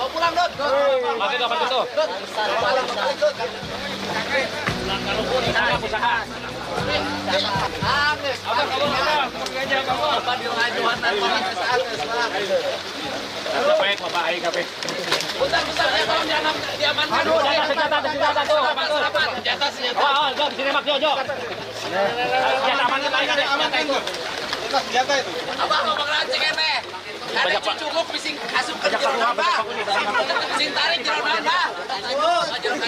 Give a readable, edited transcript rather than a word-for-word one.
Bawa pulang, Dot. Pakai kapan itu? Kalau pun pusaka, pusaka. Baik, baik, baik. Bentar, ya kalau diamankan. Senjata tuh. Senjata. Oh, Jo, sini Mak, Jo. Senjata amankan aja senjata itu. Senjata itu. Abang ngecek ene. Ada cukup bising asup ke jero nambah. Bising tarik jero nambah. Lanjut.